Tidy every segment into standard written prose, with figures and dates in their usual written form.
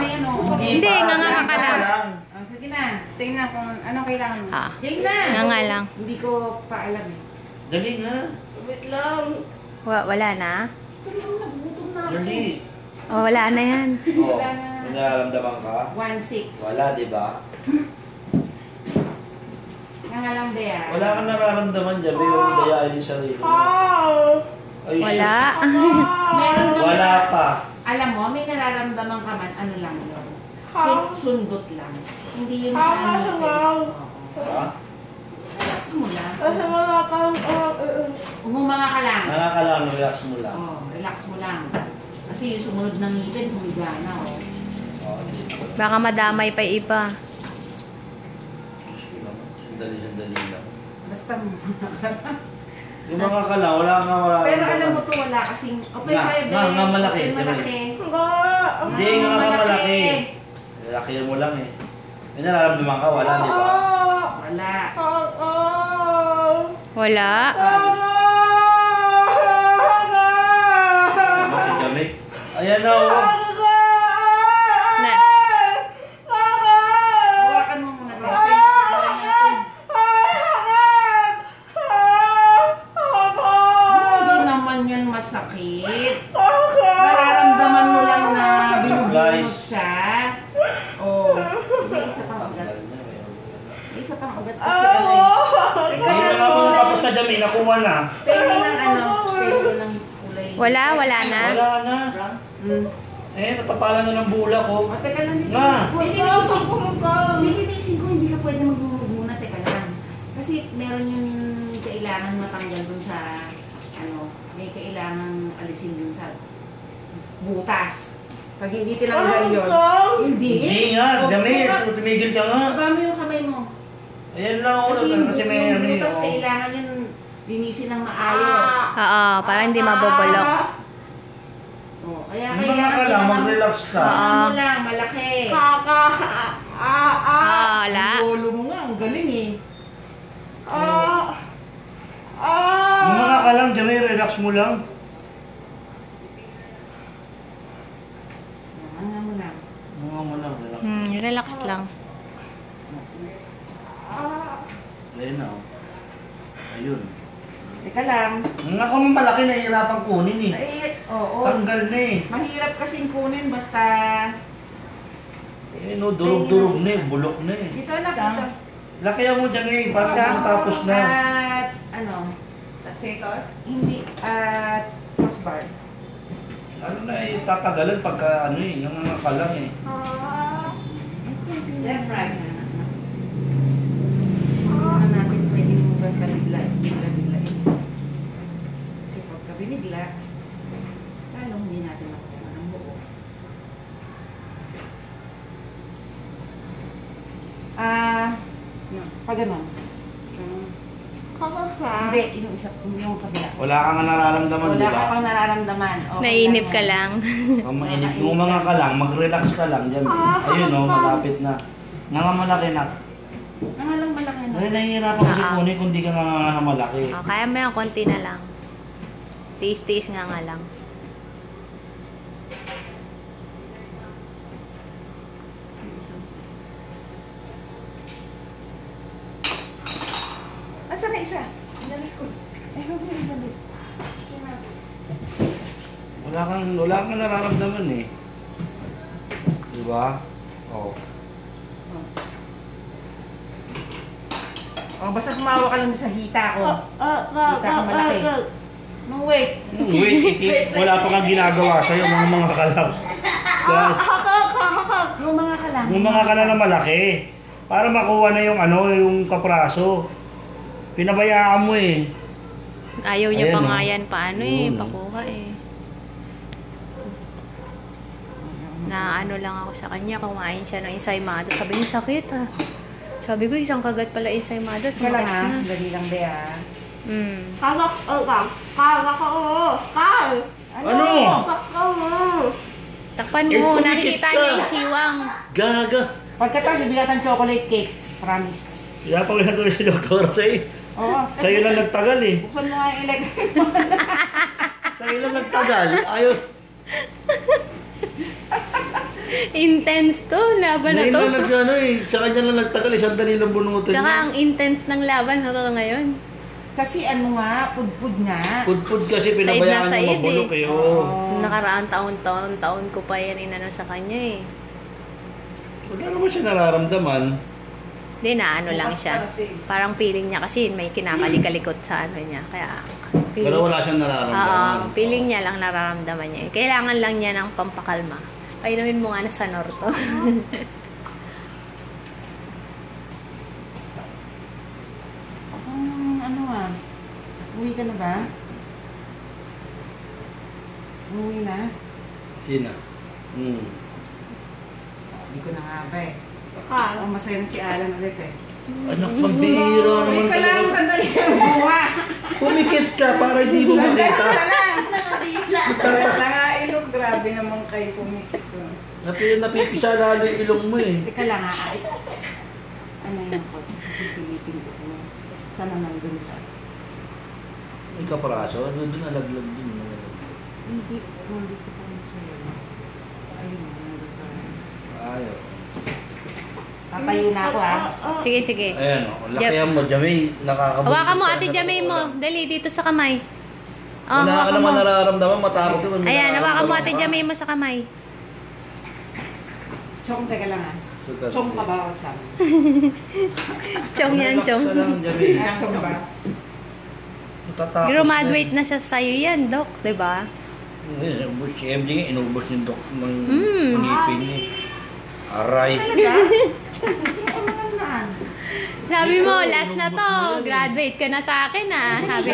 yan o. Hindi, nga ka lang. Sige na, tingnan kung ano kailangan mo. Tingnan! Nga lang. Hindi ko pa alam eh. Dali nga. Wait lang. Wala na? Ito lang, nagutom na ako. Dali. Oh, wala na yan. Wala na. May nararamdaman ka? 1-6. Wala, di ba? Nga lang, Bea. Wala kang nararamdaman dyan. May yung dayain yung sarili mo. Ay, Wala. Meron ka Wala pa. Alam mo, may nararamdaman ka man, ano lang yun. Sundot lang. Hindi yung sa ngipin. Ha? Relax mo lang. Umumanga ka lang. Nakakalang, relax mo lang. Relax mo lang. Kasi yung sumunod ng ngipin, humiga na. Baka madamay pa iba. Sandali lang. Basta umumanga ka lang. Yung mga kala, wala nga. Pero alam mo to wala kasing open five. Nga malaki. Malaki. Hindi nga malaki. Laki mo lang eh. May nararamdaman ka, wala, di ba? Wala. Wala. Si Jamie. Ayan na, Na. Hawakan mo muna. Hindi naman yan masakit. Nararamdaman mo lang na binubunot siya. May isa pang ugat. May isa pang ugat kasi ano eh. hindi na nga mga tapos na Jamie, nakuha na. Pwede ng ano, pwede ng kulay. Wala na. Wala na. Eh, natapalan na ng bula ko. Teka lang dito. Nga. Minilisin ko, hindi ka pwede magmumug muna. Teka lang. Kasi meron yung kailangan matanggal dun sa, ano, may kailangan alisin dun sa butas. Pag hindi tinanggal yun. Hindi. Hindi nga, Jamie, tumigil ka nga. Baba mo yung kamay mo. Ayan lang ako. Kasi may yung ano eh. butas kailangan yun linisin ng maayos. Oo, para hindi mabobolok. Kaya Yung mga ka lang, mag-relax ka. Ano lang, malaki. Wala. Ang lolo mo nga, ang galing eh. Yung mga ka lang, Jamie, relax mo lang. Ano mo lang. Mga mo lang, relax. Relax lang. Ayan na. Ayun. Teka lang. Nga kung malaki, nahihirapan kunin eh. Ay, oo. Tanggal na eh. Mahirap kasing kunin basta... Eh no, durog-durog na eh, bulok na eh. Dito na, dito. Lakihan mo dyan eh, parang tapos na. At, ano? Sector? Hindi. At, crossbar. Ano na eh, tatagalan pagka ano eh, yung mga kalang eh. Left, right. Ano natin pwedeng basta bigla eh. Kasi pagka binigla, talong hindi natin makukuha ng buo. Pag ganon. Hindi, yung isa, yung kabila. Wala kang nararamdaman, di Wala ka ba? pang nararamdaman. Okay Nainip lang ka yan. lang. Kung mainip yung mga kalang, mag-relax ka lang dyan. Ayun o, malapit na. Nga malaki na. Nga lang malaki na. Ay, nahihirapan kasi kunin kung di ka nga malaki. Kaya mo yan, konti na lang. Tiis-tiis nga lang. Asa na isa? Dali ko. Dali. Wala kang nararamdaman eh. Di ba? Oo. Basta kumawa ka lang sa hita ko. Hita ko malaki. No, wait. Wait, wala pa kang ginagawa sa'yo, mga kalang. Yung mga kalang. Yung mga kalang na malaki. Para makuha na yung ano, yung kapraso. Pinabayaan mo eh. Ayaw niya Ayan, pa oh. nga yan paano eh, Yun, oh. pakuha eh. Na ano lang ako sa kanya, kumain siya ng ensaymada. Sabi niya, sakit ah. Sabi ko, isang kagat pala ensaymada. Kaya lang ha, dali lang be ha. Ano? Takpan mo, nakikita niya yung siwang. Gaga. Pagkatapos, bigatan chocolate cake. Promise. Kaya pang ginagawa si Dr. sa'yo. Oo. Sa'yo lang nagtagal eh. Buksan mo nga yung electric. Sa'yo lang nagtagal. Ayaw. Intense to, laban na Ngayon to. lang ano eh. Sa kanya lang nagtagal. Sandali lang bunutin Tsaka niya. ang intense ng laban na to ngayon. Kasi ano nga, pudpud nga. Pudpud kasi pinabayaan Said na mo Said mabulok eh. Oo. Oh. Nakaraang taon ko pa yan inano sa kanya eh. Wala naman siya nararamdaman. Hindi na ano lang Bukas siya. pa kasi. Parang feeling niya kasi may kinakalikot sa ano niya. Kaya Pero wala siyang nararamdaman. feeling niya lang nararamdaman niya. Kailangan lang niya ng pampakalma. Painumin mo nga na sa Norto. Ano ah? Uwi ka na ba? Uwi na? Sina? Sabi ko na nga ba eh. Baka masaya na si Alan ulit eh. Anak, pambihira naman. Uy ka lang, sandali ka buha. Pumikit ka para hindi mo Sandali makita. ka lang. Nangailog, grabe naman kayo pumikit ko. Napipisa lalo yung ilong mo eh. Teka lang ah. Ano yun ko? Sisilipin ko. Sana nandun sa... May kaparaso. Doon alaglag din. Hindi, nandito po yung sa'yo. Ayun, nandun sa... Ayaw. Tatayo na ako ah. Sige, sige. Ayan o. Lakihan mo, Jamay. Nakakabulong. Hawakan mo, Ate Jamay mo. Dali, dito sa kamay. Oh, Wala ka hawakan mo. naman nararamdaman. Matakot ka. Ayan, hawakan mo, Ate Jamay mo sa kamay. Chong, teka lang ah. Chong ka ba o chong? Chong yan, chong. Relax ka lang, Jamay. Ah, chong ba? Matatapos Graduate na siya sa'yo yan, Dok. Diba? Si MJ nga, inubos yung dok ng Mm. ngipin niya. Aray. Talaga? Hindi siya matandaan. Sabi mo, last na to. Graduate ka na sa akin, ah. Sabi,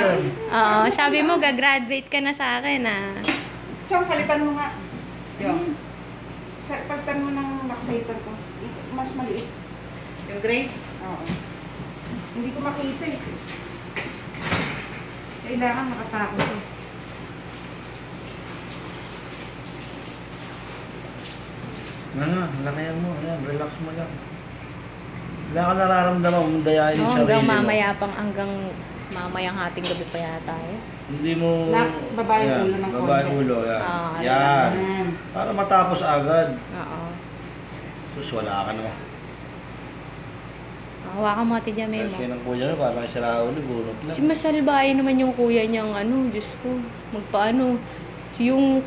oo, sabi mo, gagraduate ka na sa akin, ah. Chong, palitan mo nga. Yung. Palitan mo ng laxator ko. Mas maliit. Yung gray? Oo. Hindi ko makita eh. Kailangan makapako ko. Lakayan mo. Ayan, relax mo lang. Wala ka nararamdaman kung dayain yung sarili Hanggang mo. mamaya hanggang mamayang hating gabi pa yata eh. Hindi mo... Babae Ayan, ulo ng konti. babae ulo, yan. Ah, Yan. Yan. Para matapos agad. Oo. Sus, wala ka naman. Hawakan mo, Ate Jamay mo. Kasi ng kuya na parang sira ulo, bunot lang. Si masalbahay naman yung kuya niyang ano, Diyos ko, magpaano. Yung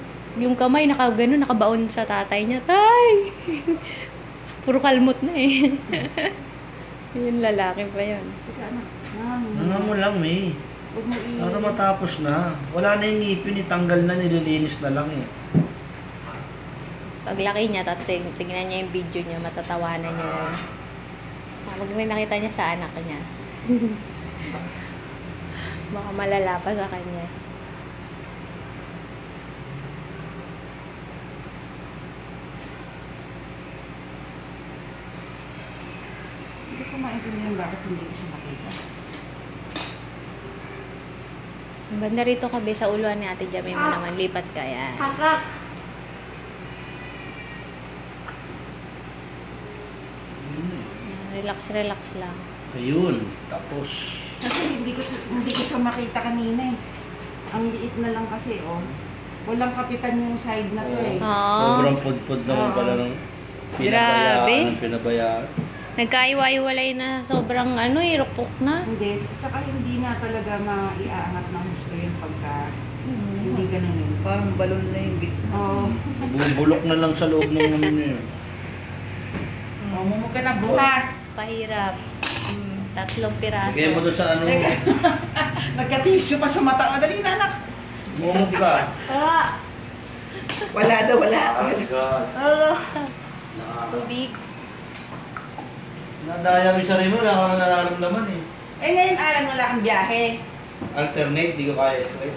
kamay nakagano, nakabaon sa tatay niya. Tay! Puro kalmot na eh. Yung lalaki pa yun. Teka, anak. Nga mo lang, May. Huwag mo Para matapos na. Wala na yung ngipin, itanggal na, nililinis na lang eh. Paglaki niya, tingnan niya yung video niya, matatawanan niya yun. Pag may nakita niya sa anak niya. Baka malala pa sa kanya. Hindi ko maintindihan bakit hindi ko siya makita. Banda rito ka, be, sa uluan ni Ate Jamay mo naman. Lipat ka, yan. Hakak! Relax, relax lang. Ayun, tapos. Kasi hindi ko siya makita kanina eh. Ang liit na lang kasi oh. Walang kapitan yung side na to eh. Oo. Sobrang pudpud naman pala ng Grabe. pinabayaan. Nagkaiwa-iwalay na sobrang ano eh, rupok na. Hindi. Tsaka hindi na talaga maiaangat ng gusto yun pagka hindi ganun yun. Parang balon na yung gitna. Oo. Bubulok na lang sa loob ng ano yun. Oh, mumug ka na buhat. Pahirap. 3 piraso. Lagay mo doon sa ano. Nagka-tissue pa sa mata. Madali na anak. Mumog ka. Wala daw, wala. Tubig. Nadaya mo yung sarili mo, wala ka naman nararamdaman eh. Eh ngayon, Alan, wala kang biyahe. Alternate, di ko kaya straight.